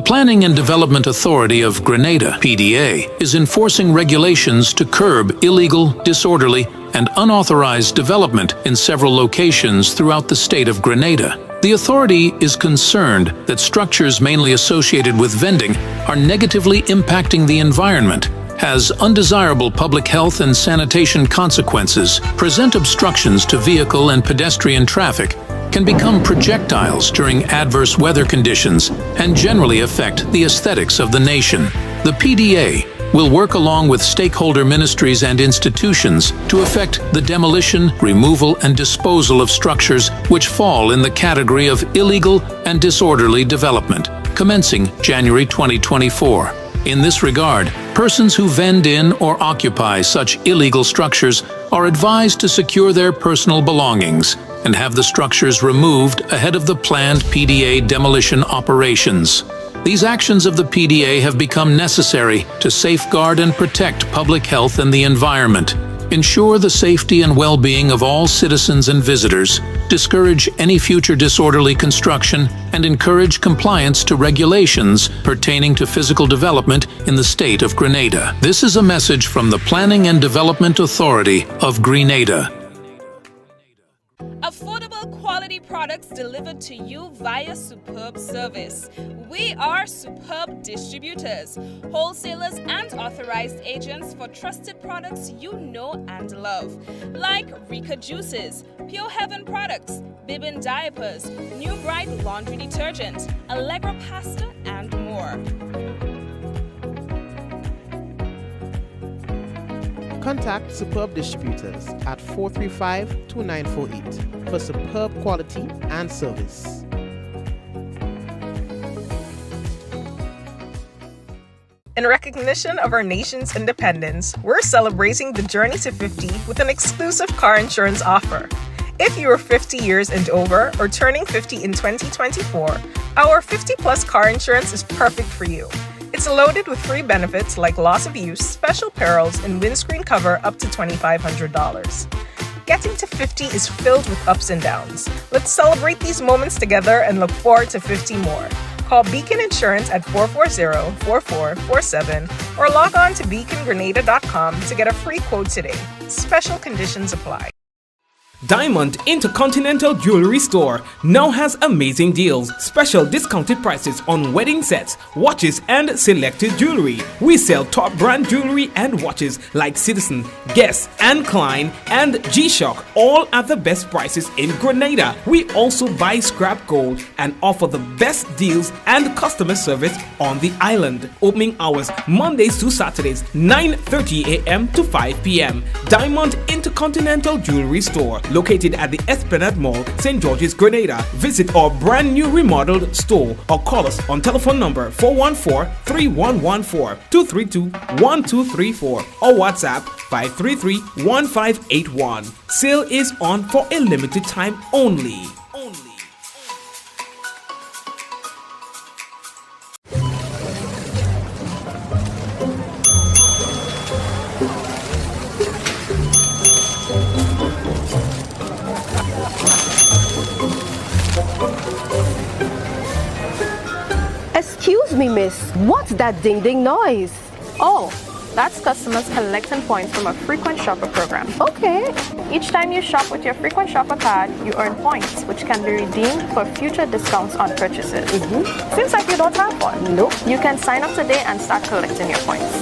Planning and Development Authority of Grenada, PDA, is enforcing regulations to curb illegal, disorderly, and unauthorized development in several locations throughout the state of Grenada. The authority is concerned that structures mainly associated with vending are negatively impacting the environment, has undesirable public health and sanitation consequences, present obstructions to vehicle and pedestrian traffic, can become projectiles during adverse weather conditions, and generally affect the aesthetics of the nation. The PDA will work along with stakeholder ministries and institutions to effect the demolition, removal, and disposal of structures which fall in the category of illegal and disorderly development, commencing January 2024. In this regard, persons who vend in or occupy such illegal structures are advised to secure their personal belongings and have the structures removed ahead of the planned PDA demolition operations. These actions of the PDA have become necessary to safeguard and protect public health and the environment, ensure the safety and well-being of all citizens and visitors, discourage any future disorderly construction, and encourage compliance to regulations pertaining to physical development in the state of Grenada. This is a message from the Planning and Development Authority of Grenada. Affordable quality products delivered to you via Superb Service. We are Superb Distributors, wholesalers and authorized agents for trusted products you know and love, like Rika Juices, Pure Heaven products, Bibin diapers, New Bright laundry detergent, Allegra pasta, and more. Contact Superb Distributors at 435-2948 for superb quality and service. In recognition of our nation's independence, we're celebrating the journey to 50 with an exclusive car insurance offer. If you are 50 years and over or turning 50 in 2024, our 50-plus car insurance is perfect for you. It's loaded with free benefits like loss of use, special perils, and windscreen cover up to $2,500. Getting to 50 is filled with ups and downs. Let's celebrate these moments together and look forward to 50 more. Call Beacon Insurance at 440-4447 or log on to beacongrenada.com to get a free quote today. Special conditions apply. Diamond Intercontinental Jewelry Store now has amazing deals, special discounted prices on wedding sets, watches, and selected jewelry. We sell top brand jewelry and watches like Citizen, Guess, and Klein, and G-Shock, all at the best prices in Grenada. We also buy scrap gold and offer the best deals and customer service on the island. Opening hours Mondays to Saturdays, 9:30 a.m. to 5 p.m. Diamond Intercontinental Jewelry Store, located at the Esplanade Mall, St. George's, Grenada. Visit our brand new remodeled store or call us on telephone number 414-3114, 232-1234 or WhatsApp 533-1581. Sale is on for a limited time only. Excuse me, miss. What's that ding-ding noise? Oh, that's customers collecting points from a frequent shopper program. Okay. Each time you shop with your frequent shopper card, you earn points, which can be redeemed for future discounts on purchases. Seems like you don't have one. Nope. You can sign up today and start collecting your points.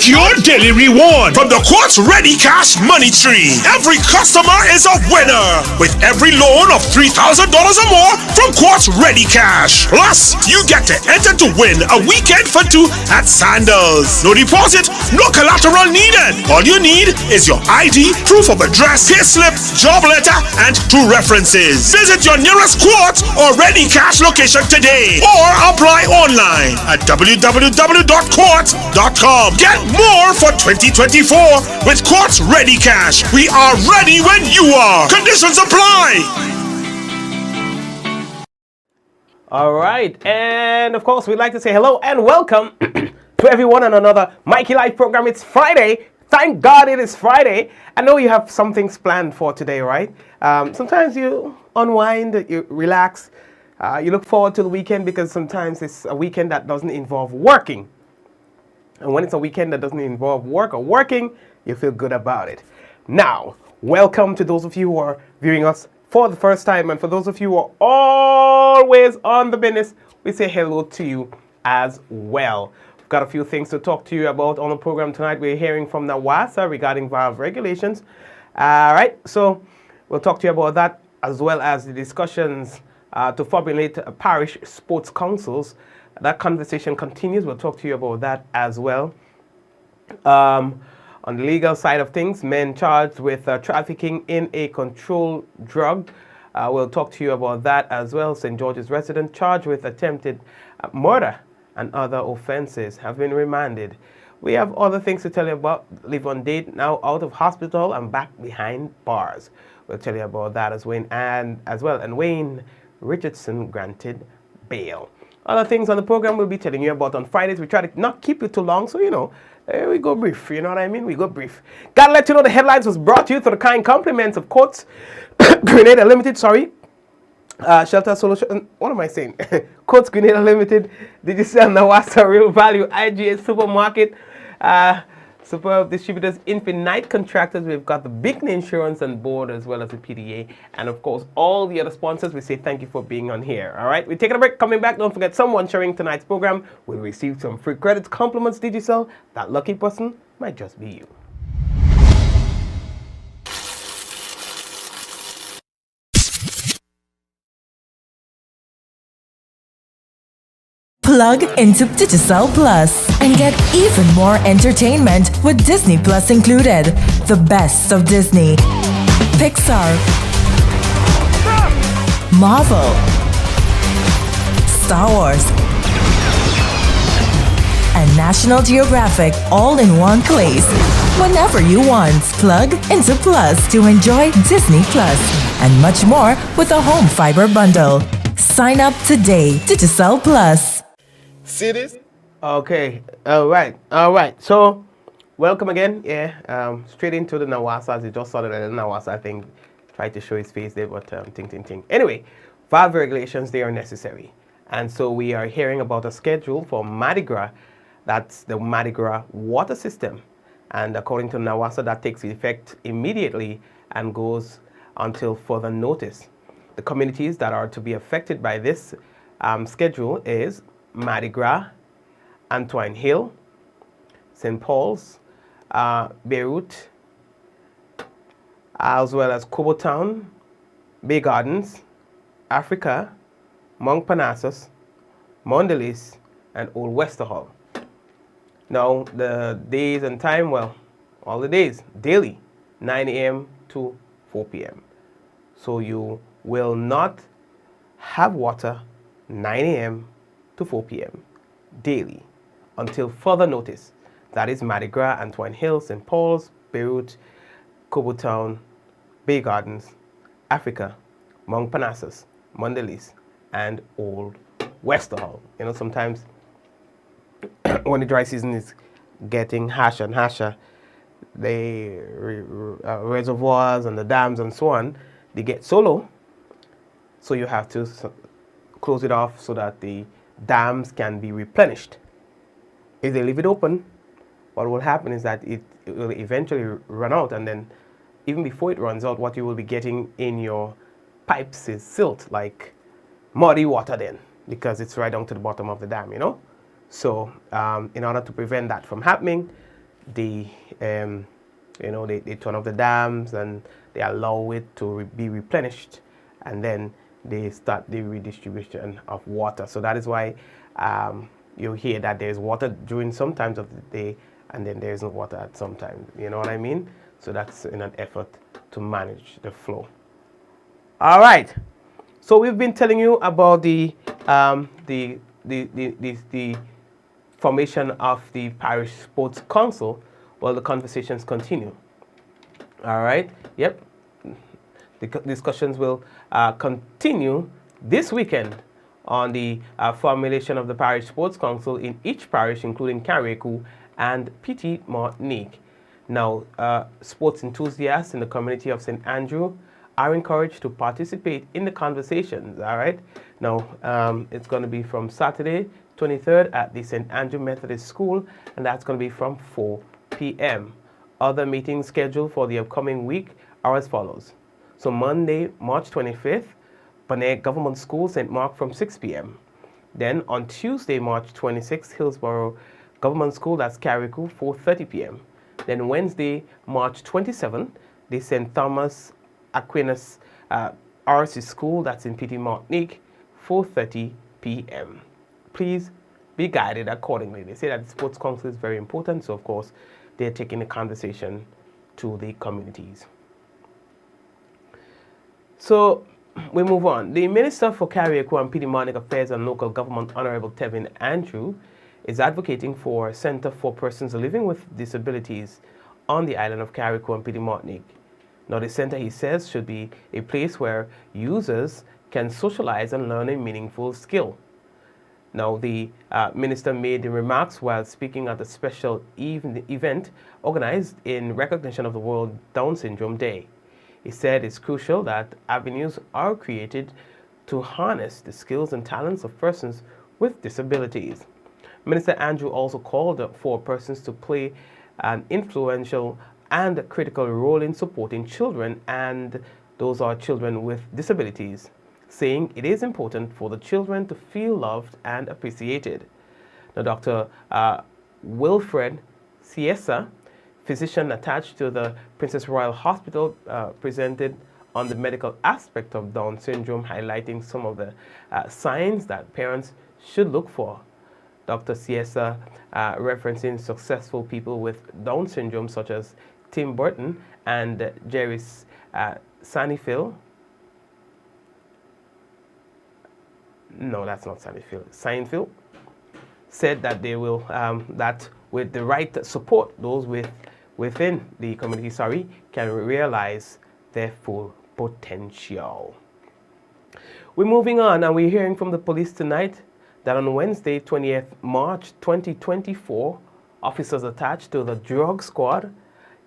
Your daily reward from the Quartz Ready Cash Money Tree. Every customer is a winner with every loan of $3,000 or more from Quartz Ready Cash. Plus, you get to enter to win a weekend for two at Sandals. No deposit, no collateral needed. All you need is your ID, proof of address, payslip, job letter, and 2 references. Visit your nearest Quartz or Ready Cash location today or apply online at www.quartz.com. Get more for 2024 with Quartz Ready Cash. We are ready when you are. Conditions apply. All right, and of course we'd like to say hello and welcome to everyone on another Mikey Live program. It's Friday. Thank God it is Friday. I know you have some things planned for today, right? Sometimes you unwind, you relax, you look forward to the weekend because sometimes it's a weekend that doesn't involve working. And when it's a weekend that doesn't involve work or working, you feel good about it. Now, welcome to those of you who are viewing us for the first time. And for those of you who are always on the business, we say hello to you as well. We've got a few things to talk to you about on the program tonight. We're hearing from NAWASA regarding valve regulations. All right, so we'll talk to you about that as well as the discussions to formulate parish sports councils. That conversation continues. We'll talk to you about that as well. On the legal side of things, men charged with trafficking in a controlled drug. We'll talk to you about that as well. St. George's resident charged with attempted murder and other offenses have been remanded. We have other things to tell you about. Live on date, now out of hospital and back behind bars. We'll tell you about that as well. And Wayne Richardson granted bail. Other things on the program we'll be telling you about on Fridays. We try to not keep it too long, so we go brief. You know what I mean? We go brief. Gotta let you know the headlines was brought to you through the kind compliments of Courts Grenada Limited. Shelter Solution. What am I saying? Courts Grenada Limited. Did you sell NAWASA Real Value IGA Supermarket? Superb Distributors, Infinite Contractors. We've got the Bigny Insurance on board as well as the PDA. And of course, all the other sponsors, we say thank you for being on here. All right, we're taking a break. Coming back, don't forget someone sharing tonight's program will receive some free credits, compliments. Did you sell? That lucky person might just be you. Plug into Digicel Plus and get even more entertainment with Disney Plus included. The best of Disney, Pixar, Marvel, Star Wars, and National Geographic all in one place. Whenever you want, plug into Plus to enjoy Disney Plus and much more with a home fiber bundle. Sign up today. Digicel Plus. Cities. Okay. All right. So, welcome again. Yeah. Straight into the NAWASA. As you just saw the NAWASA, I think, tried to show his face there, but ting. Anyway, valve regulations, they are necessary. And so we are hearing about a schedule for Mardi Gras. That's the Mardi Gras water system. And according to NAWASA, that takes effect immediately and goes until further notice. The communities that are to be affected by this schedule is Mardi Gras, Antoine Hill, St. Paul's, Beirut, as well as Cobo Town, Bay Gardens, Africa, Mount Parnassus, Mondelez, and Old Westerhall. Now, the days and time, well, all the days, daily, 9 a.m. to 4 p.m. So you will not have water 9 a.m. to 4 p.m. daily until further notice. That is Mardi Gras, Antoine Hill, St. Paul's, Beirut, Cobo Town, Bay Gardens, Africa, Mount Parnassus, Mondelez, and Old Westerhall. You know, sometimes when the dry season is getting harsher and harsher, the reservoirs and the dams and so on, they get so low, so you have to close it off so that the dams can be replenished. If they leave it open, what will happen is that it will eventually run out, and then even before it runs out, what you will be getting in your pipes is silt, like muddy water then, because it's right down to the bottom of the dam, you know. So in order to prevent that from happening, they turn off the dams and they allow it to be replenished, and then they start the redistribution of water. So that is why you hear that there's water during some times of the day and then there isn't water at some times. You know what I mean? So that's in an effort to manage the flow. All right. So we've been telling you about the formation of the Parish Sports Council. Well, the conversations continue. All right. Yep. The discussions will continue this weekend on the formulation of the Parish Sports Council in each parish, including Carriacou and Petit Martinique. Now, sports enthusiasts in the community of St. Andrew are encouraged to participate in the conversations, all right? Now, it's going to be from Saturday, 23rd at the St. Andrew Methodist School, and that's going to be from 4 p.m. Other meetings scheduled for the upcoming week are as follows. So Monday, March 25th, Bonnet Government School, St. Mark from 6 p.m. Then on Tuesday, March 26th, Hillsborough Government School, that's Carriacou, 4:30 p.m. Then Wednesday, March 27th, the St. Thomas Aquinas RC School, that's in Petit Martinique, 4:30 p.m. Please be guided accordingly. They say that the Sports Council is very important, so of course they're taking the conversation to the communities. So we move on. The Minister for Carriacou and Petit Martinique Affairs and Local Government, Honorable Tevin Andrew, is advocating for a center for persons living with disabilities on the island of Carriacou and Petit Martinique. Now, the center, he says, should be a place where users can socialize and learn a meaningful skill. Now, the minister made the remarks while speaking at a special event organized in recognition of the World Down Syndrome Day. He said it's crucial that avenues are created to harness the skills and talents of persons with disabilities. Minister Andrew also called for persons to play an influential and critical role in supporting children, and those are children with disabilities, saying it is important for the children to feel loved and appreciated. Now, Dr. Wilfred Ciesa, physician attached to the Princess Royal Hospital, presented on the medical aspect of Down syndrome, highlighting some of the signs that parents should look for. Dr. Ciesa, referencing successful people with Down syndrome such as Tim Burton and Jerry Seinfeld. No, that's not Seinfeld. Said that they will, that with the right support, those within the community, can realize their full potential. We're moving on, and we're hearing from the police tonight that on Wednesday, 20th March 2024, officers attached to the drug squad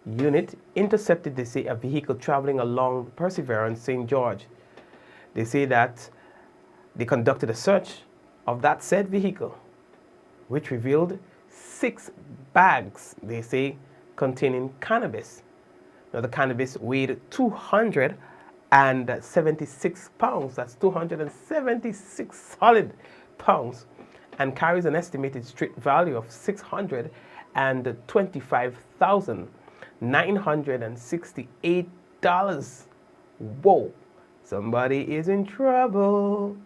unit intercepted, they say, a vehicle traveling along Perseverance St. George. They say that they conducted a search of that said vehicle, which revealed 6 bags, they say, containing cannabis. Now, the cannabis weighed 276 pounds. That's 276 solid pounds, and carries an estimated street value of $625,968. Whoa, somebody is in trouble.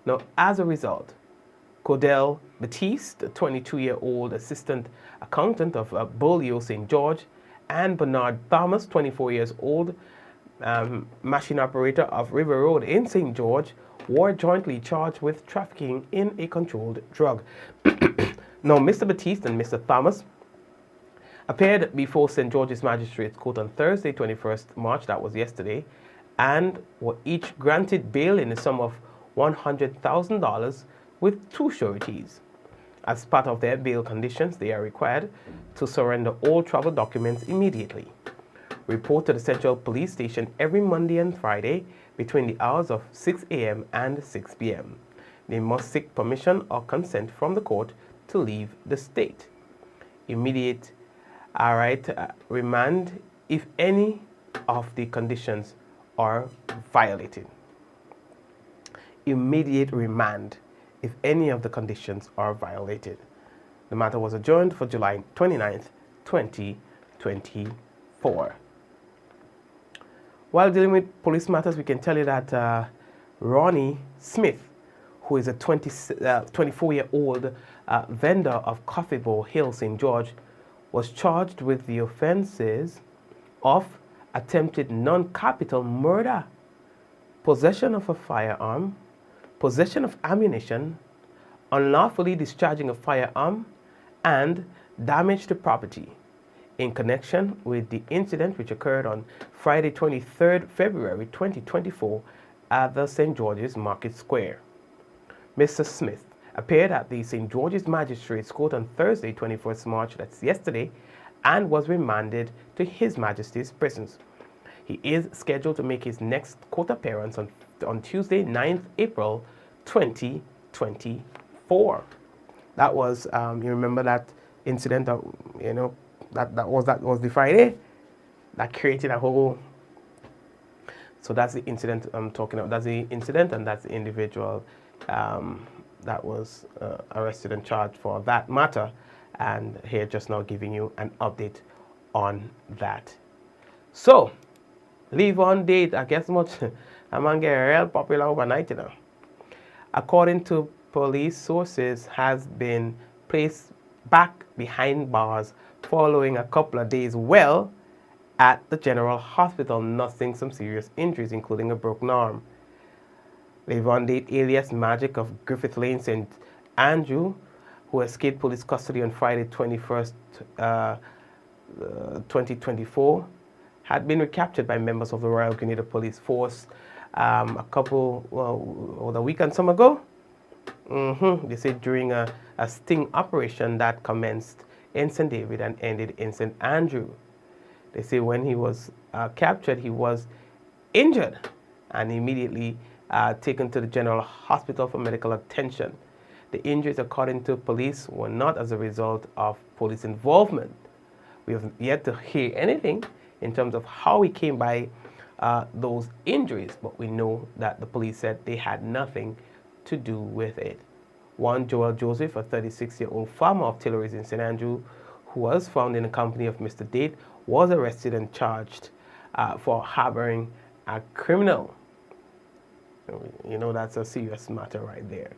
Now, as a result, Cordell Batiste, a 22-year-old assistant accountant of Beaulieu St. George, and Bernard Thomas, 24 years old, machine operator of River Road in St. George, were jointly charged with trafficking in a controlled drug. Now, Mr. Batiste and Mr. Thomas appeared before St. George's Magistrates Court on Thursday, 21st March, that was yesterday, and were each granted bail in the sum of $100,000 with 2 sureties. As part of their bail conditions, they are required to surrender all travel documents immediately. Report to the Central Police Station every Monday and Friday between the hours of 6 a.m. and 6 p.m. They must seek permission or consent from the court to leave the state. Immediate remand if any of the conditions are violated. Immediate remand if any of the conditions are violated. The matter was adjourned for July 29th, 2024. While dealing with police matters, we can tell you that Ronnie Smith, who is a 24-year-old vendor of Coffeebowl Hill, St. George, was charged with the offenses of attempted non-capital murder, possession of a firearm, possession of ammunition, unlawfully discharging a firearm, and damage to property in connection with the incident which occurred on Friday, 23rd February 2024 at the St. George's Market Square. Mr. Smith appeared at the St. George's Magistrates Court on Thursday, 21st March, that's yesterday, and was remanded to His Majesty's prisons. He is scheduled to make his next court appearance on Tuesday, 9th April 2024. That was, you remember that incident that, that was the Friday that created a whole. So that's the incident I'm talking about. That's the incident, and that's the individual that was arrested and charged for that matter. And here just now giving you an update on that. So, leave on date, I guess much. I'm going to get real popular overnight, According to police sources, has been placed back behind bars following a couple of days well at the General Hospital, nursing some serious injuries, including a broken arm. Levon Date, alias Magic of Griffith Lane, St. Andrew, who escaped police custody on Friday 21st, 2024, had been recaptured by members of the Royal Grenada Police Force a week and some ago. They said during a sting operation that commenced in St. David and ended in St. Andrew. They say when he was captured, he was injured and immediately taken to the General Hospital for medical attention. The injuries, according to police, were not as a result of police involvement. We have yet to hear anything in terms of how he came by those injuries, but we know that the police said they had nothing to do with it. One Joel Joseph, a 36-year-old farmer of Tilleries in St. Andrew, who was found in the company of Mr. Date, was arrested and charged for harboring a criminal. That's a serious matter right there.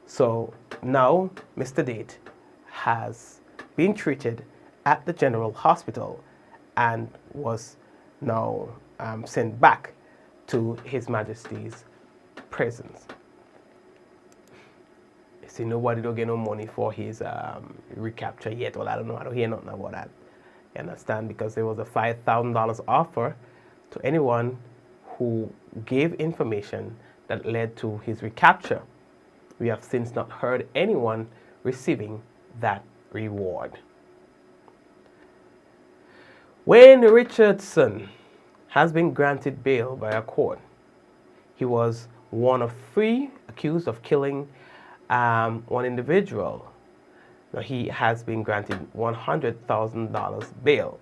So now Mr. Date has been treated at the General Hospital and was now sent back to His Majesty's prisons. You see, nobody don't get no money for his recapture yet. Well, I don't know. I don't hear nothing about that. You understand? Because there was a $5,000 offer to anyone who gave information that led to his recapture. We have since not heard anyone receiving that reward. Wayne Richardson has been granted bail by a court. He was one of 3 accused of killing one individual. Now, he has been granted $100,000 bail.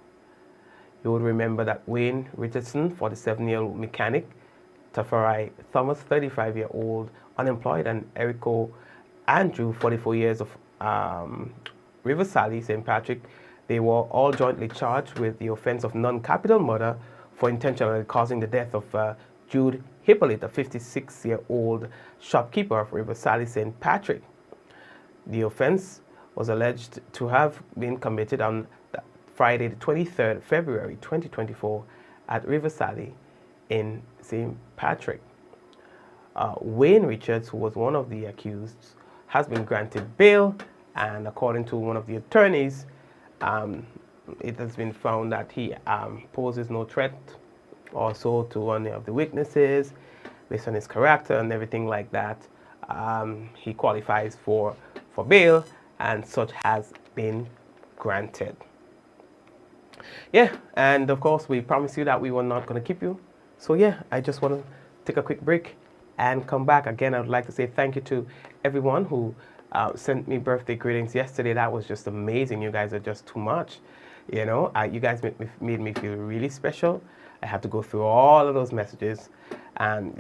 You would remember that Wayne Richardson, 47-year-old mechanic, Tafari Thomas, 35-year-old unemployed, and Erico Andrew, 44 years of River Sally, St. Patrick, they were all jointly charged with the offense of non-capital murder for intentionally causing the death of Jude Hippolyte, a 56-year-old shopkeeper of River Sally, St. Patrick. The offense was alleged to have been committed on Friday, the 23rd February 2024 at River Sally in St. Patrick. Wayne Richards, who was one of the accused, has been granted bail, and according to one of the attorneys, it has been found that he poses no threat also to any of the witnesses based on his character and everything like that. He qualifies for bail, and such has been granted. Yeah, and of course we promise you that we were not going to keep you. So yeah, I just want to take a quick break and come back. Again, I would like to say thank you to everyone who sent me birthday greetings yesterday. That was just amazing. You guys are just too much. You guys made me feel really special. I had to go through all of those messages, and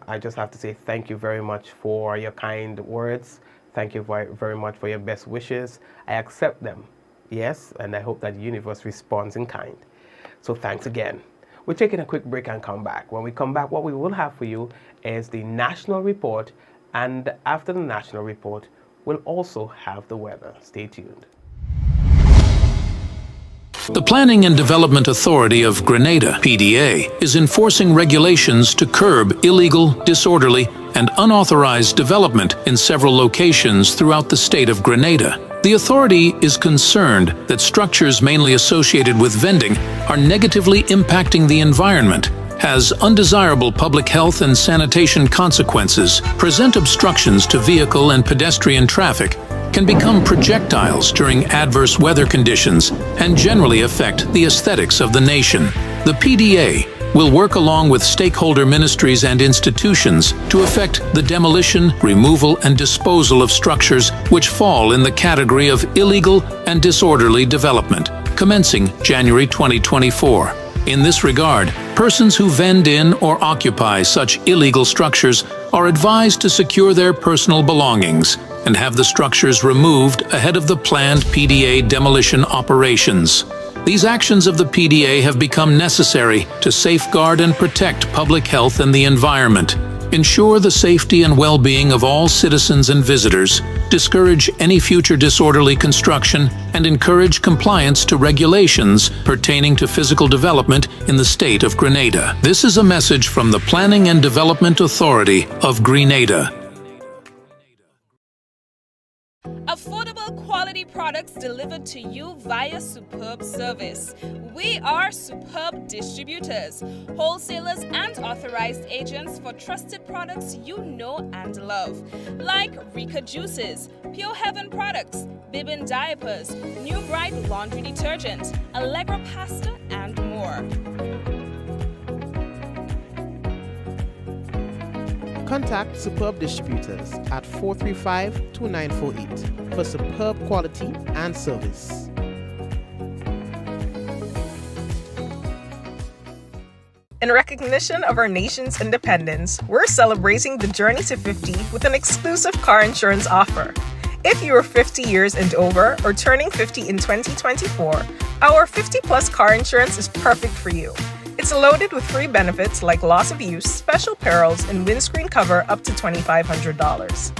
I just have to say thank you very much for your kind words. Thank you very much for your best wishes. I accept them, yes, and I hope that the universe responds in kind. So thanks again. We're taking a quick break and come back. When we come back, what we will have for you is the national report, and after the national report, we'll also have the weather. Stay tuned. The Planning and Development Authority of Grenada, PDA, is enforcing regulations to curb illegal, disorderly, and unauthorized development in several locations throughout the state of Grenada. The authority is concerned that structures mainly associated with vending are negatively impacting the environment has undesirable public health and sanitation consequences, present obstructions to vehicle and pedestrian traffic, can become projectiles during adverse weather conditions, and generally affect the aesthetics of the nation. The PDA will work along with stakeholder ministries and institutions to effect the demolition, removal, and disposal of structures which fall in the category of illegal and disorderly development, commencing January 2024. In this regard, persons who vend in or occupy such illegal structures are advised to secure their personal belongings and have the structures removed ahead of the planned PDA demolition operations. These actions of the PDA have become necessary to safeguard and protect public health and the environment, ensure the safety and well-being of all citizens and visitors, discourage any future disorderly construction, and encourage compliance to regulations pertaining to physical development in the state of Grenada. This is a message from the Planning and Development Authority of Grenada. Affordable quality products delivered to you via superb service. We are superb distributors, wholesalers and authorized agents for trusted products you know and love, like Rika Juices, Pure Heaven products, Bibin diapers, New Bright laundry detergent, Allegra pasta, and more. Contact Superb Distributors at 435-2948 for superb quality and service. In recognition of our nation's independence, we're celebrating the journey to 50 with an exclusive car insurance offer. If you are 50 years and over or turning 50 in 2024, our 50-plus car insurance is perfect for you. It's loaded with free benefits like loss of use, special perils, and windscreen cover up to $2,500.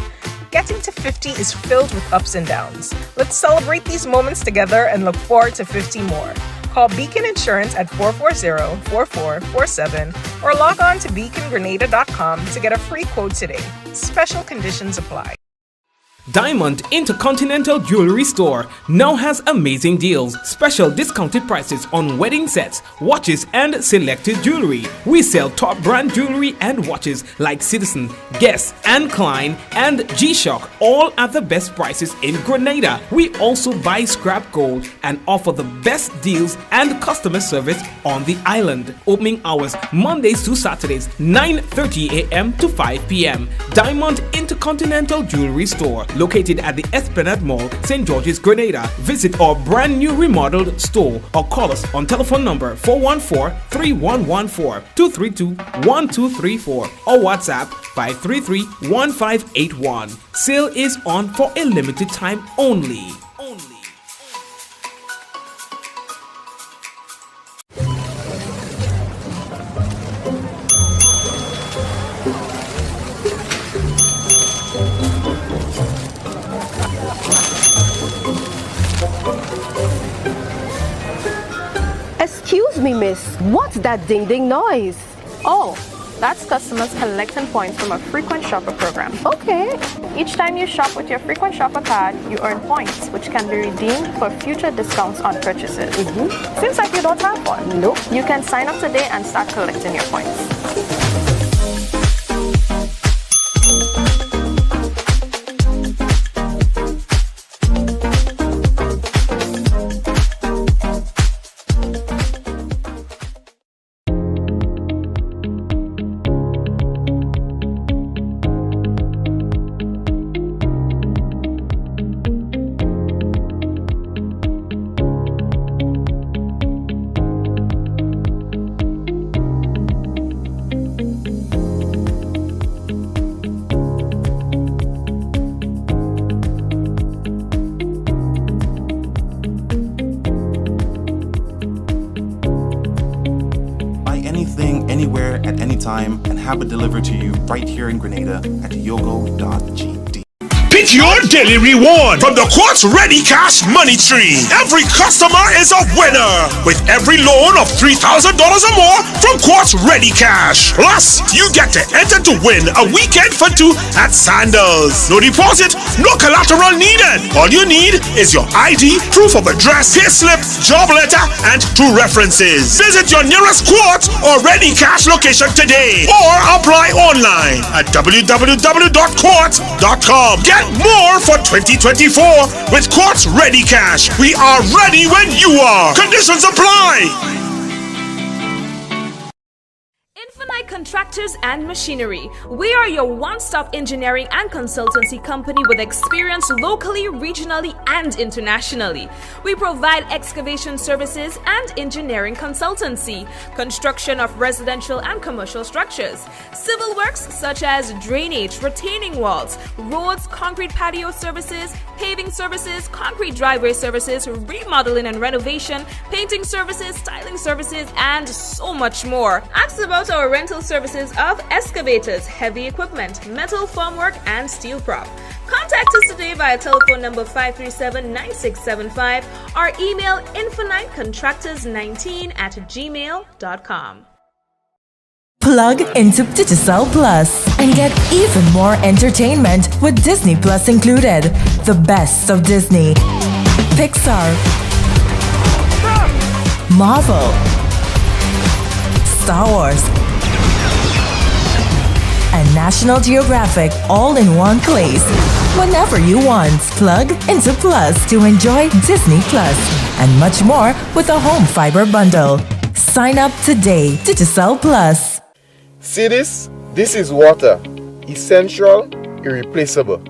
Getting to 50 is filled with ups and downs. Let's celebrate these moments together and look forward to 50 more. Call Beacon Insurance at 440-4447 or log on to beacongrenada.com to get a free quote today. Special conditions apply. Diamond Intercontinental Jewelry Store now has amazing deals, special discounted prices on wedding sets, watches, and selected jewelry. We sell top brand jewelry and watches like Citizen, Guess, and Klein, and G-Shock, all at the best prices in Grenada. We also buy scrap gold and offer the best deals and customer service on the island. Opening hours Mondays to Saturdays, 9:30 a.m. to 5 p.m. Diamond Intercontinental Jewelry Store, located at the Esplanade Mall, St. George's, Grenada. Visit our brand new remodeled store or call us on telephone number 414-3114, 232-1234 or WhatsApp 533-1581. Sale is on for a limited time only. Excuse me, miss. What's that ding-ding noise? Oh, that's customers collecting points from a frequent shopper program. Okay. Each time you shop with your frequent shopper card, you earn points, which can be redeemed for future discounts on purchases. Seems like you don't have one. Nope. You can sign up today and start collecting your points. Anywhere at any time and have it delivered to you right here in Grenada at yogo.gd. Pick your daily reward from the Quartz Ready Cash Money Tree. Every customer is a winner with every loan of $3,000 or more from Quartz Ready Cash. Plus, you get to enter to win a weekend for two at Sandals. No deposit, no collateral needed. All you need is your ID, proof of address, payslip, job letter, and 2 references. Visit your nearest Quartz or Ready Cash location today or apply online at www.quartz.com. Get more for 2024 with Quartz Ready Cash. We are ready when you are. Conditions apply. Infinite Contractors and Machinery. We are your one-stop engineering and consultancy company with experience locally, regionally, and internationally. We provide excavation services and engineering consultancy, construction of residential and commercial structures, civil works such as drainage, retaining walls, roads, concrete patio services, paving services, concrete driveway services, remodeling and renovation, painting services, styling services, and so much more. Ask about our rental services of excavators, heavy equipment, metal formwork, and steel prop. Contact us today via telephone number 537-9675 or email infinitecontractors19@gmail.com. Plug into Digicel Plus and get even more entertainment with Disney Plus included. The best of Disney, Pixar, Marvel, Star Wars, and National Geographic all in one place. Whenever you want, plug into Plus to enjoy Disney Plus and much more with a home fiber bundle. Sign up today. Digicel Plus. See this? This is water. Essential, irreplaceable.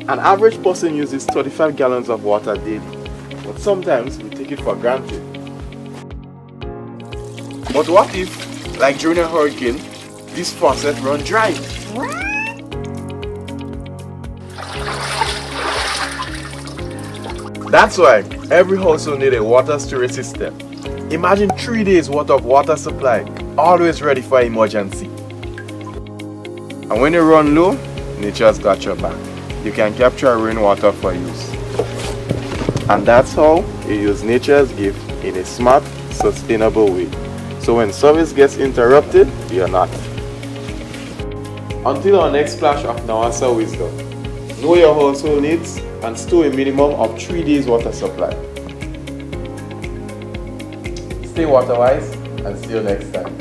An average person uses 35 gallons of water daily, but sometimes we take it for granted. But what if, like during a hurricane, this faucet runs dry? That's why every household needs a water storage system. Imagine 3 days worth of water supply, always ready for emergency. And when you run low, nature's got your back. You can capture rainwater for use. And that's how you use nature's gift in a smart, sustainable way. So when service gets interrupted, you're not. Until our next splash of Nawasa wisdom, know your household needs and store a minimum of 3 days water supply. Stay water wise and see you next time.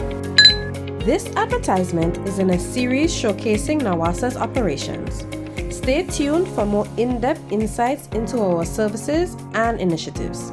This advertisement is in a series showcasing Nawasa's operations. Stay tuned for more in-depth insights into our services and initiatives.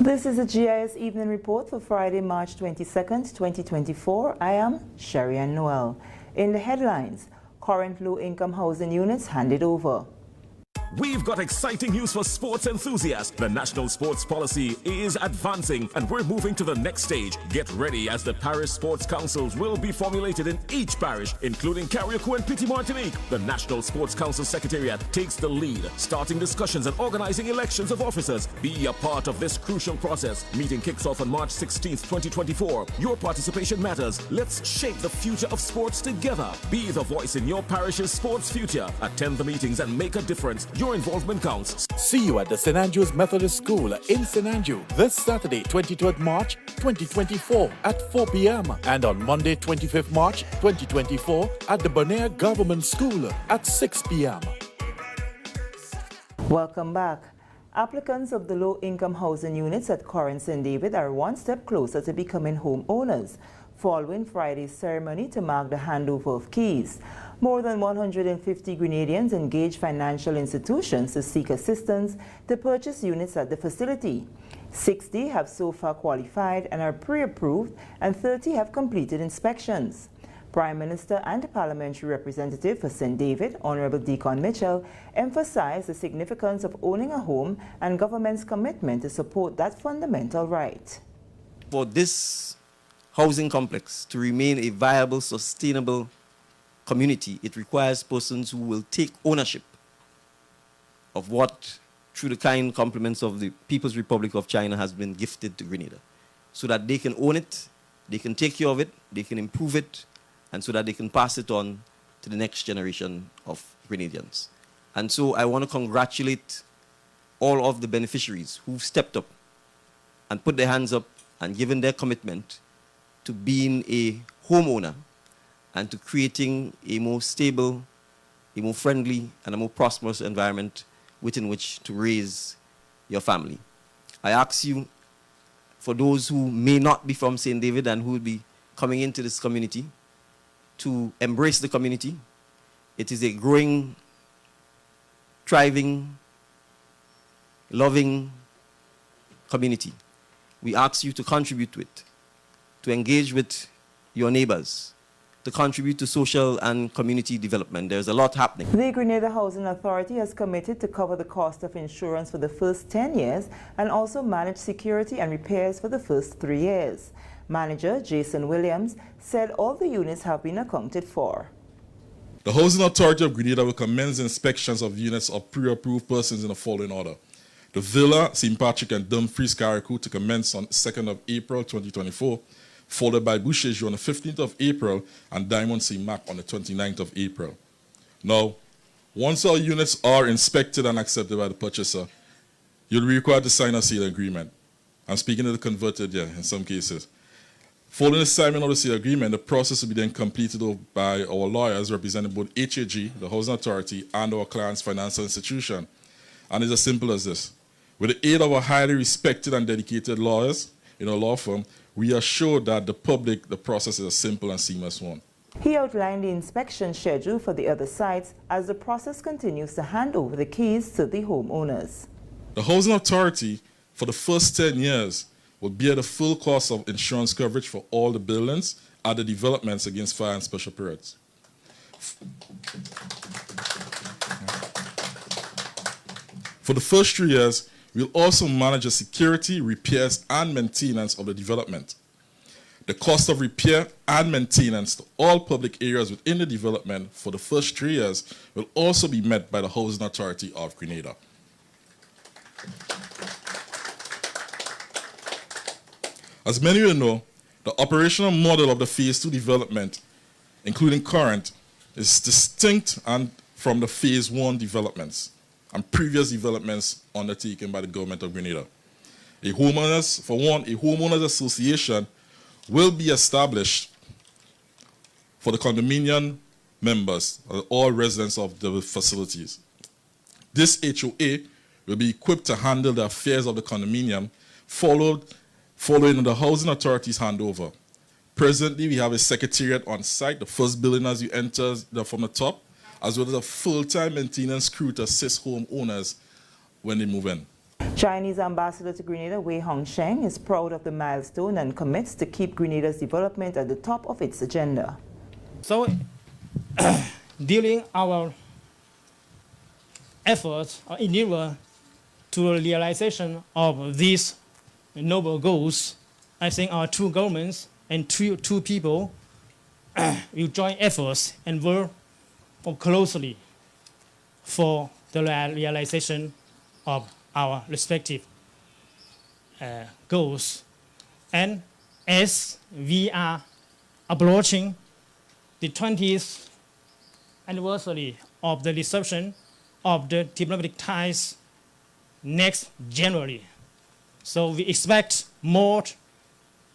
This is the GIS Evening Report for Friday, March 22nd, 2024. I am Sherry Ann Noel. In the headlines, current low-income housing units handed over. We've got exciting news for sports enthusiasts. The National Sports Policy is advancing and we're moving to the next stage. Get ready as the parish sports councils will be formulated in each parish, including Carriacou and Petit Martinique. The National Sports Council Secretariat takes the lead, starting discussions and organizing elections of officers. Be a part of this crucial process. Meeting kicks off on March 16th, 2024. Your participation matters. Let's shape the future of sports together. Be the voice in your parish's sports future. Attend the meetings and make a difference. Your involvement counts. See you at the St. Andrew's Methodist School in St. Andrew this Saturday, 23rd March 2024 at 4 p.m. and on Monday, 25th March 2024 at the Bonaire Government School at 6 p.m. Welcome back. Applicants of the low-income housing units at Corinth St. David are one step closer to becoming homeowners, following Friday's ceremony to mark the handover of keys. More than 150 Grenadians engaged financial institutions to seek assistance to purchase units at the facility. 60 have so far qualified and are pre-approved, and 30 have completed inspections. Prime Minister and Parliamentary Representative for St. David, Honorable Deacon Mitchell, emphasized the significance of owning a home and government's commitment to support that fundamental right. For this housing complex to remain a viable, sustainable community, it requires persons who will take ownership of what, through the kind compliments of the People's Republic of China, has been gifted to Grenada, so that they can own it, they can take care of it, they can improve it, and so that they can pass it on to the next generation of Grenadians. And so I want to congratulate all of the beneficiaries who've stepped up and put their hands up and given their commitment to being a homeowner and to creating a more stable, a more friendly, and a more prosperous environment within which to raise your family. I ask you, for those who may not be from St. David and who will be coming into this community, to embrace the community. It is a growing, thriving, loving community. We ask you to contribute to it, to engage with your neighbors, to contribute to social and community development. There's a lot happening. The Grenada Housing Authority has committed to cover the cost of insurance for the first 10 years and also manage security and repairs for the first 3 years. Manager Jason Williams said all the units have been accounted for. The Housing Authority of Grenada will commence inspections of units of pre-approved persons in the following order. The Villa, St. Patrick and Dumfries Carriacou to commence on 2nd of April 2024, followed by Boucher's on the 15th of April and Diamond St. Mark on the 29th of April. Now, once our units are inspected and accepted by the purchaser, you'll be required to sign a sale agreement. I'm speaking of the converted, in some cases. Following the signing of the sale agreement, the process will be then completed by our lawyers representing both HAG, the Housing Authority, and our client's financial institution. And it's as simple as this. With the aid of our highly respected and dedicated lawyers in our law firm, we assure that the public, the process is a simple and seamless one. He outlined the inspection schedule for the other sites as the process continues to hand over the keys to the homeowners. The Housing Authority, for the first 10 years, will bear the full cost of insurance coverage for all the buildings at the developments against fire and special perils. For the first 3 years, we'll also manage the security, repairs, and maintenance of the development. The cost of repair and maintenance to all public areas within the development for the first 3 years will also be met by the Housing Authority of Grenada. As many of you know, the operational model of the Phase 2 development, including current, is distinct from the Phase 1 developments and previous developments undertaken by the government of Grenada. A homeowners association will be established for the condominium members, all residents of the facilities. This HOA will be equipped to handle the affairs of the condominium following the Housing Authority's handover. Presently, we have a secretariat on site, the first building as you enter from the top, as well as a full-time maintenance crew to assist homeowners when they move in. Chinese Ambassador to Grenada, Wei Hongsheng, is proud of the milestone and commits to keep Grenada's development at the top of its agenda. So, during our efforts or endeavor to the realization of these noble goals, I think our two governments and two people will join efforts and work closely for the realization of our respective goals. And as we are approaching the 20th anniversary of the reception of the diplomatic ties next January, so we expect more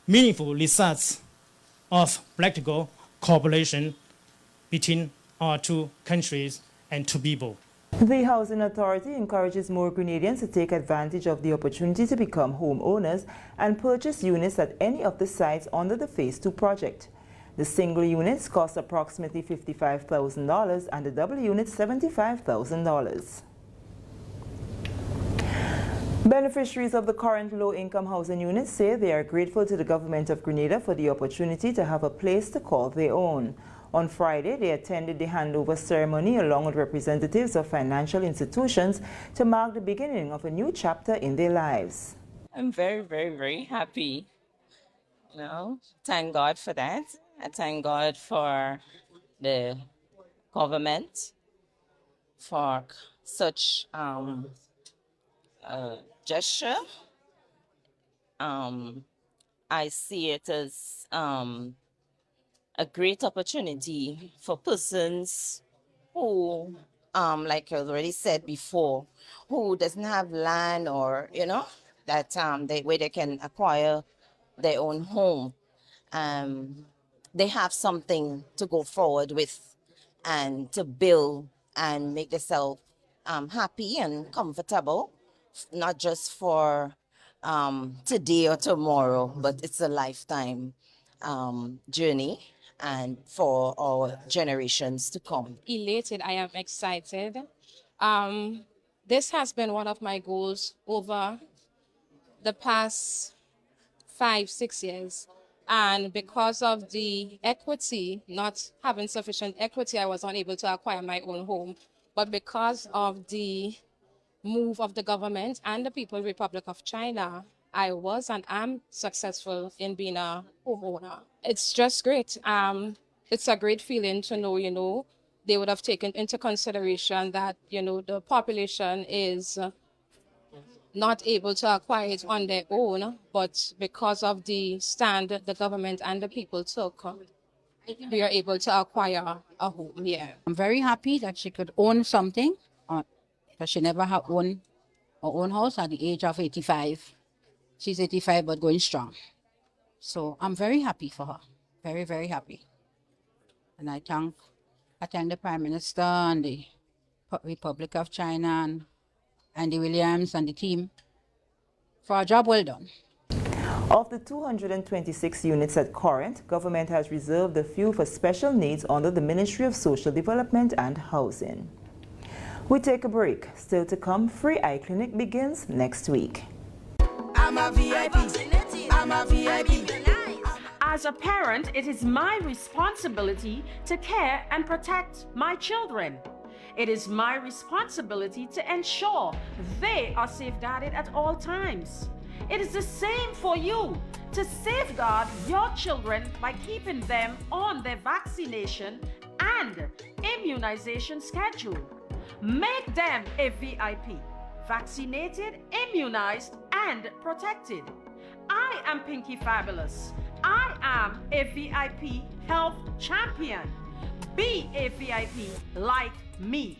meaningful results of practical cooperation between our two countries and two people. The Housing Authority encourages more Grenadians to take advantage of the opportunity to become homeowners and purchase units at any of the sites under the Phase 2 project. The single units cost approximately $55,000 and the double units $75,000. Beneficiaries of the current low-income housing units say they are grateful to the government of Grenada for the opportunity to have a place to call their own. On Friday, they attended the handover ceremony along with representatives of financial institutions to mark the beginning of a new chapter in their lives. I'm very, very, very happy. Thank God for that. I thank God for the government for such gesture. I see it as a great opportunity for persons who, like I already said before, who doesn't have land or, that where they can acquire their own home. They have something to go forward with and to build and make themselves happy and comfortable, not just for today or tomorrow, but it's a lifetime journey and for our generations to come. Elated, I am excited. This has been one of my goals over the past 5-6 years. And because of the equity, not having sufficient equity, I was unable to acquire my own home. But because of the move of the government and the People's Republic of China, I was and am successful in being a homeowner. It's just great. It's a great feeling to know, they would have taken into consideration that, the population is not able to acquire it on their own, but because of the stand the government and the people took, we are able to acquire a home here. I'm very happy that she could own something, because she never had owned her own house at the age of 85. She's 85 but going strong. So I'm very happy for her, very, very happy. And I thank the Prime Minister and the Republic of China and Andy Williams and the team for a job well done. Of the 226 units at Corinth, government has reserved a few for special needs under the Ministry of Social Development and Housing. We take a break. Still to come, Free Eye Clinic begins next week. I'm a VIP. I'm a VIP. As a parent, it is my responsibility to care and protect my children. It is my responsibility to ensure they are safeguarded at all times. It is the same for you to safeguard your children by keeping them on their vaccination and immunization schedule. Make them a VIP, vaccinated, immunized, and protected. I am Pinky Fabulous. I am a VIP health champion. Be a VIP like me.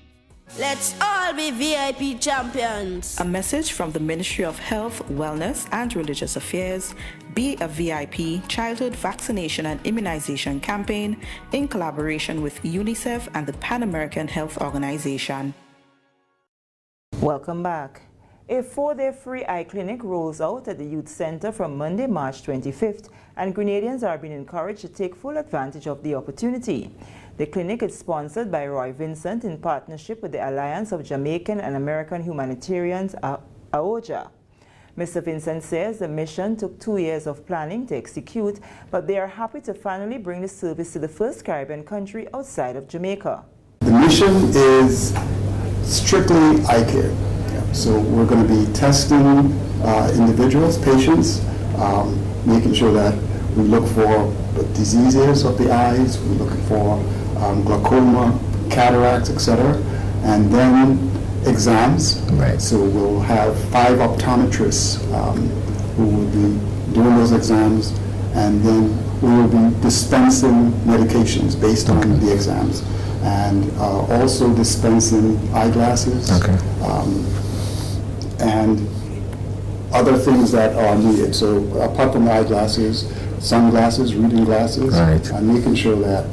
Let's all be VIP champions. A message from the Ministry of Health, Wellness and Religious Affairs, Be a VIP Childhood Vaccination and Immunization Campaign in collaboration with UNICEF and the Pan American Health Organization. Welcome back. A 4-day free eye clinic rolls out at the Youth Center from Monday, March 25th, and Grenadians are being encouraged to take full advantage of the opportunity. The clinic is sponsored by Roy Vincent in partnership with the Alliance of Jamaican and American Humanitarians, AOJA. Mr. Vincent says the mission took 2 years of planning to execute, but they are happy to finally bring the service to the first Caribbean country outside of Jamaica. The mission is strictly eye care. So we're going to be testing individuals, patients, making sure that we look for diseases of the eyes, we're looking for glaucoma, cataracts, etc. And then exams. Right. So we'll have 5 optometrists who will be doing those exams, and then we will be dispensing medications based on the exams, and also dispensing eyeglasses. Okay. And other things that are needed. So apart from the eyeglasses, sunglasses, reading glasses, and making sure that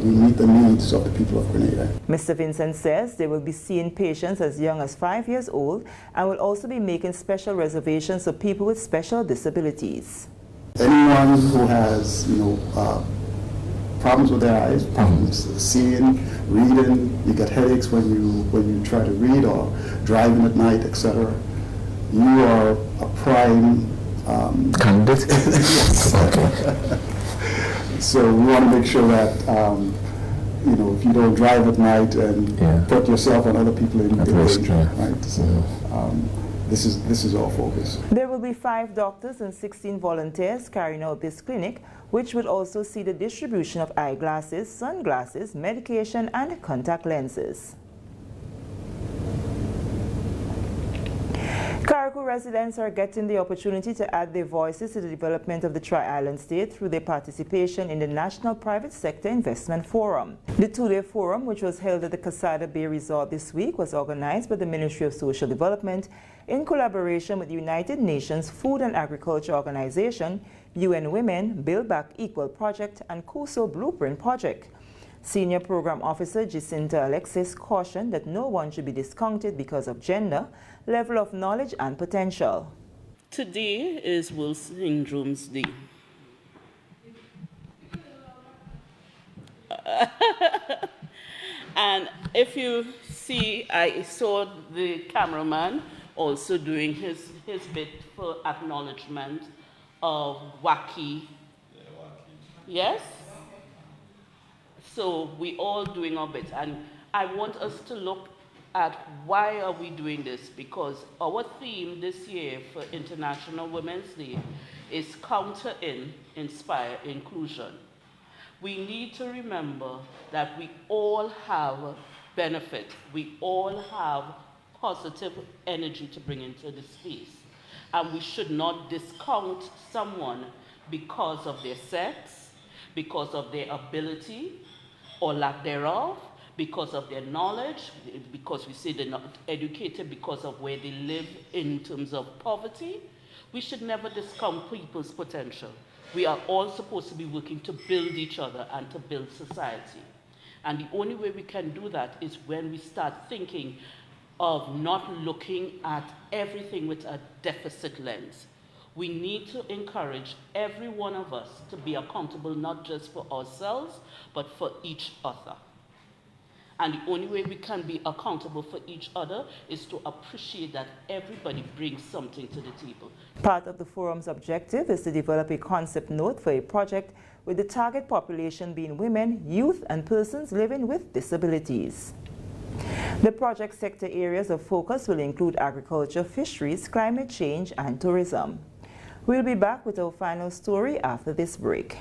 we meet the needs of the people of Grenada. Mr. Vincent says they will be seeing patients as young as 5 years old and will also be making special reservations for people with special disabilities. Anyone who has, problems with their eyes, problems seeing, reading, you get headaches when you try to read or driving at night, etc. You are a prime candidate. Yes. Okay. So we want to make sure that if you don't drive at night and put yourself and other people in danger, right? So this is our focus. There will be 5 doctors and 16 volunteers carrying out this clinic, which will also see the distribution of eyeglasses, sunglasses, medication, and contact lenses. Carriacou residents are getting the opportunity to add their voices to the development of the Tri-Island State through their participation in the National Private Sector Investment Forum. The 2-day forum, which was held at the Casada Bay Resort this week, was organized by the Ministry of Social Development in collaboration with the United Nations Food and Agriculture Organization, UN Women, Build Back Equal Project, and CUSO Blueprint Project. Senior Program Officer Jacinta Alexis cautioned that no one should be discounted because of gender, level of knowledge, and potential. Today is World Syndromes Day. And if you see, I saw the cameraman also doing his bit for acknowledgement of wacky. Yes? So we all doing our bit, and I want us to look at why are we doing this, because our theme this year for International Women's Day is Counter in, Inspire Inclusion. We need to remember that we all have benefit, we all have positive energy to bring into the space, and we should not discount someone because of their sex, because of their ability or lack thereof, because of their knowledge, because we say they're not educated, because of where they live in terms of poverty. We should never discount people's potential. We are all supposed to be working to build each other and to build society. And the only way we can do that is when we start thinking of not looking at everything with a deficit lens. We need to encourage every one of us to be accountable not just for ourselves, but for each other. And the only way we can be accountable for each other is to appreciate that everybody brings something to the table. Part of the forum's objective is to develop a concept note for a project with the target population being women, youth, and persons living with disabilities. The project sector areas of focus will include agriculture, fisheries, climate change, and tourism. We'll be back with our final story after this break.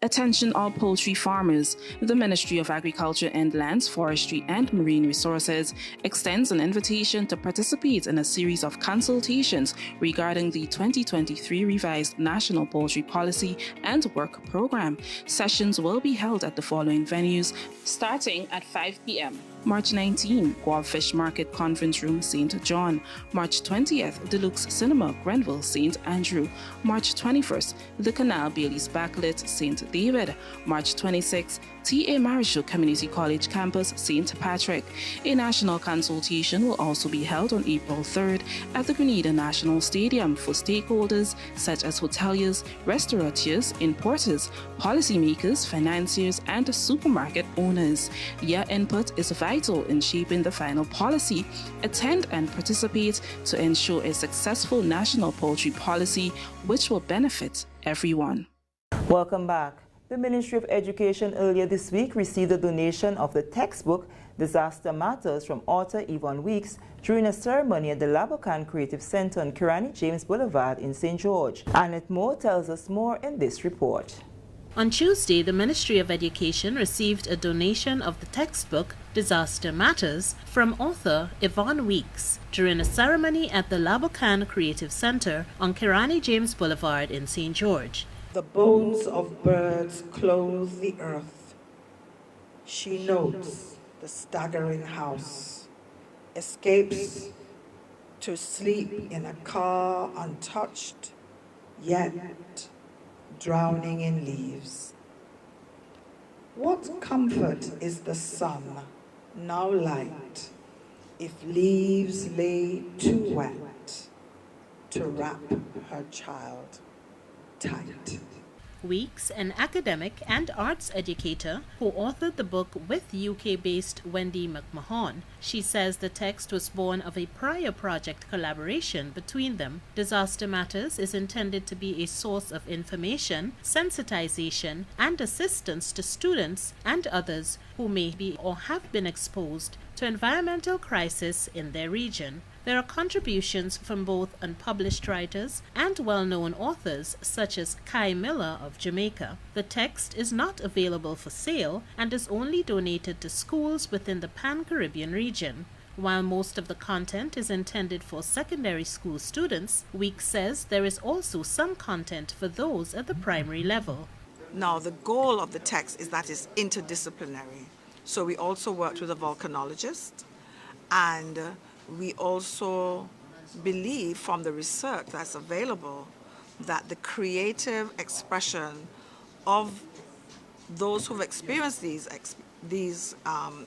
Attention all poultry farmers. The Ministry of Agriculture and Lands, Forestry and Marine Resources extends an invitation to participate in a series of consultations regarding the 2023 revised National Poultry Policy and Work Program. Sessions will be held at the following venues, starting at 5 p.m. March 19, Guav Fish Market Conference Room, St. John. March 20th, Deluxe Cinema, Grenville, St. Andrew. March 21st, The Canal Bailey's Backlit, St. David. March 26th, T.A. Marischal Community College Campus, St. Patrick. A national consultation will also be held on April 3rd at the Grenada National Stadium for stakeholders such as hoteliers, restaurateurs, importers, policymakers, financiers, and supermarket owners. Your input is vital in shaping the final policy. Attend and participate to ensure a successful national poultry policy which will benefit everyone. Welcome back. The Ministry of Education earlier this week received a donation of the textbook Disaster Matters from author Yvonne Weeks during a ceremony at the Labocan Creative Center on Kirani James Boulevard in St. George. Annette Moore tells us more in this report. On Tuesday, the Ministry of Education received a donation of the textbook Disaster Matters from author Yvonne Weeks during a ceremony at the Labocan Creative Center on Kirani James Boulevard in St. George. The bones of birds clothe the earth. She notes the staggering house, escapes to sleep in a car untouched, yet drowning in leaves. What comfort is the sun, now light, if leaves lay too wet to wrap her child tight? Weeks, an academic and arts educator who authored the book with UK-based Wendy McMahon. She says the text was born of a prior project collaboration between them. Disaster Matters is intended to be a source of information, sensitization, and assistance to students and others who may be or have been exposed to environmental crisis in their region. There are contributions from both unpublished writers and well-known authors such as Kai Miller of Jamaica. The text is not available for sale and is only donated to schools within the Pan-Caribbean region. While most of the content is intended for secondary school students, Weeks says there is also some content for those at the primary level. Now, the goal of the text is that it's interdisciplinary. So we also worked with a volcanologist, and we also believe from the research that's available that the creative expression of those who've experienced these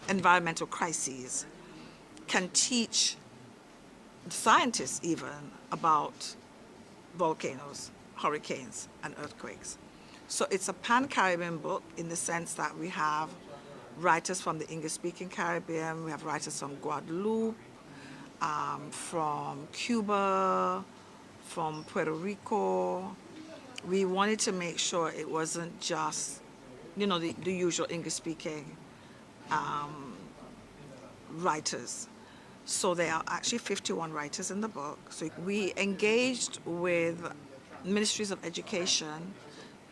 environmental crises can teach scientists even about volcanoes, hurricanes, and earthquakes. So it's a pan-Caribbean book in the sense that we have writers from the English-speaking Caribbean, we have writers from Guadeloupe, from Cuba, from Puerto Rico. We wanted to make sure it wasn't just, the usual English-speaking writers. So there are actually 51 writers in the book. So we engaged with ministries of education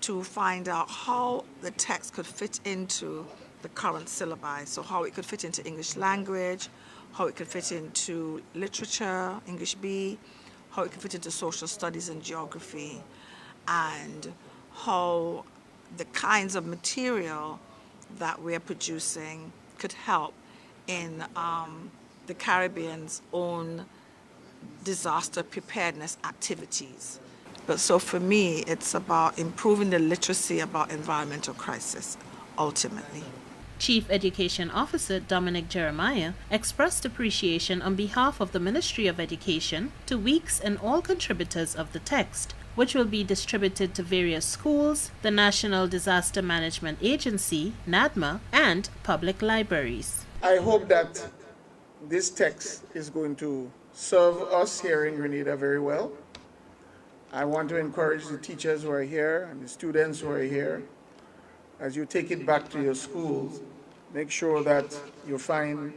to find out how the text could fit into the current syllabi. So how it could fit into English language, how it could fit into literature, English B, how it could fit into social studies and geography, and how the kinds of material that we're producing could help in the Caribbean's own disaster preparedness activities. But so for me, it's about improving the literacy about environmental crisis, ultimately. Chief Education Officer Dominic Jeremiah expressed appreciation on behalf of the Ministry of Education to Weeks and all contributors of the text, which will be distributed to various schools, the National Disaster Management Agency, NADMA, and public libraries. I hope that this text is going to serve us here in Grenada very well. I want to encourage the teachers who are here and the students who are here, as you take it back to your schools, make sure that you find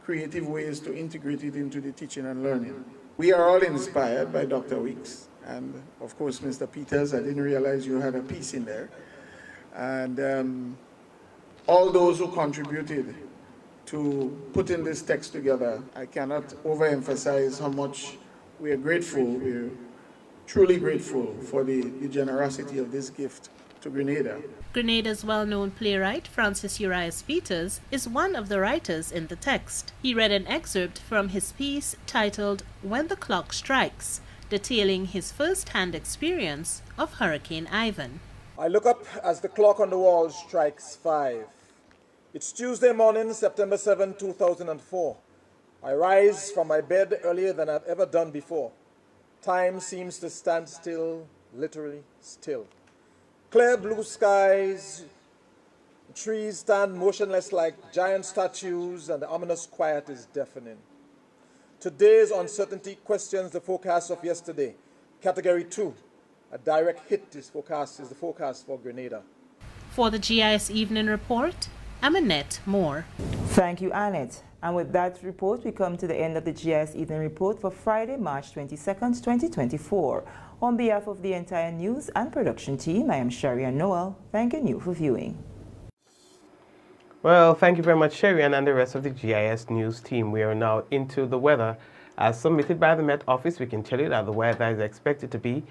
creative ways to integrate it into the teaching and learning. We are all inspired by Dr. Weeks and, of course, Mr. Peters. I didn't realize you had a piece in there. And all those who contributed to putting this text together. I cannot overemphasize how much we are grateful. We're truly grateful for the generosity of this gift to Grenada. Grenada's well-known playwright Francis Urias Peters is one of the writers in the text. He read an excerpt from his piece titled When the Clock Strikes, detailing his first-hand experience of Hurricane Ivan. I look up as the clock on the wall strikes 5. It's Tuesday morning, September 7, 2004. I rise from my bed earlier than I've ever done before. Time seems to stand still, literally still. Clear blue skies, trees stand motionless like giant statues, and the ominous quiet is deafening. Today's uncertainty questions the forecast of yesterday. Category 2, a direct hit is the forecast for Grenada. For the GIS Evening Report, I'm Annette Moore. Thank you, Annette. And with that report, we come to the end of the GIS Evening Report for Friday, March 22nd, 2024. On behalf of the entire news and production team, I am Sharian Noel, thanking you for viewing. Well, thank you very much, Sharian, and the rest of the GIS News team. We are now into the weather. As submitted by the Met Office, we can tell you that the weather is expected to be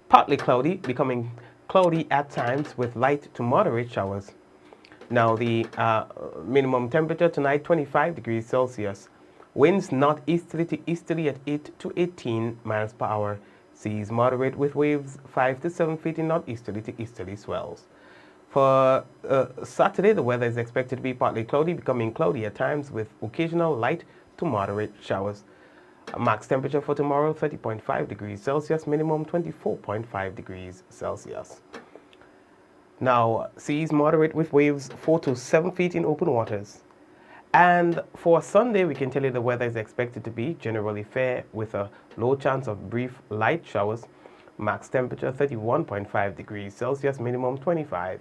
partly cloudy, becoming cloudy at times with light to moderate showers. Now, the minimum temperature tonight, 25 degrees Celsius. Winds northeasterly to easterly at 8 to 18 miles per hour. Seas moderate with waves 5 to 7 feet in northeasterly to easterly swells. For Saturday, the weather is expected to be partly cloudy, becoming cloudy at times with occasional light to moderate showers. Max temperature for tomorrow, 30.5 degrees Celsius, minimum 24.5 degrees Celsius. Now, seas moderate with waves 4 to 7 feet in open waters. And for Sunday, we can tell you the weather is expected to be generally fair with a low chance of brief light showers. Max temperature 31.5 degrees Celsius, minimum 25.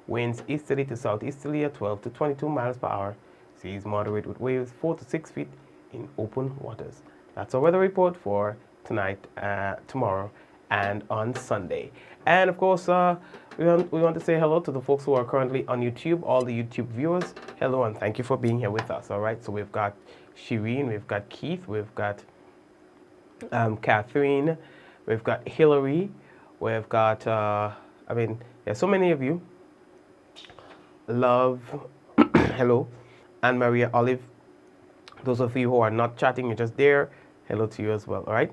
Winds easterly to southeasterly at 12 to 22 miles per hour. Seas moderate with waves 4 to 6 feet in open waters. That's our weather report for tonight, tomorrow, and on Sunday. And of course, we want to say hello to the folks who are currently on YouTube, all the YouTube viewers. Hello, and thank you for being here with us. All right, so we've got Shireen, we've got Keith, we've got Catherine, we've got Hillary, we've got, there's so many of you. Love, hello, and Maria Olive. Those of you who are not chatting, you're just there. Hello to you as well, all right?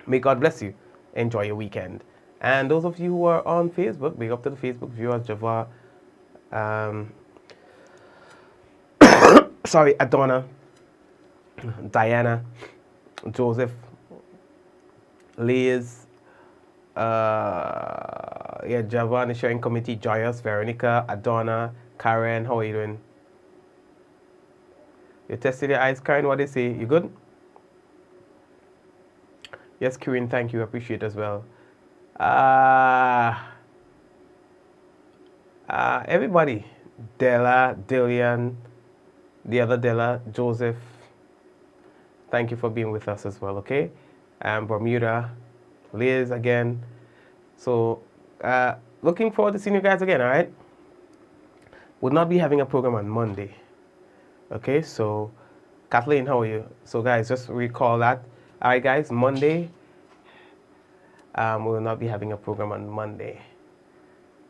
May God bless you. Enjoy your weekend. And those of you who are on Facebook, big up to the Facebook viewers, Java, Adonna, Diana, Joseph, Liz, Java and the sharing committee, Joyous, Veronica, Adonna, Karen, how are you doing? You tested your eyes, Karen, what they say? You good? Yes, Kieran, thank you. Appreciate it as well. Everybody. Della, Dillian, the other Della, Joseph. Thank you for being with us as well, okay? Bermuda, Liz again. So, looking forward to seeing you guys again, all right? We'll not be having a program on Monday. Okay, so Kathleen, how are you? So guys, just recall that. All right, guys, Monday, we will not be having a program on Monday.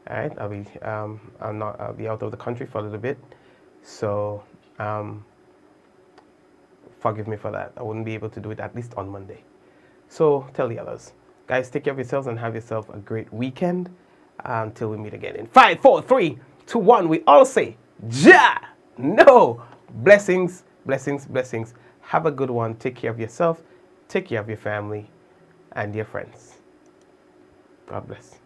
All right, I'll be out of the country for a little bit, so forgive me for that. I wouldn't be able to do it at least on Monday. So tell the others, guys, take care of yourselves and have yourself a great weekend. Until we meet again in 5, 4, 3, 2, 1. We all say, Ja! No! Blessings, blessings, blessings. Have a good one. Take care of yourself. Take care of your family and your friends. God bless.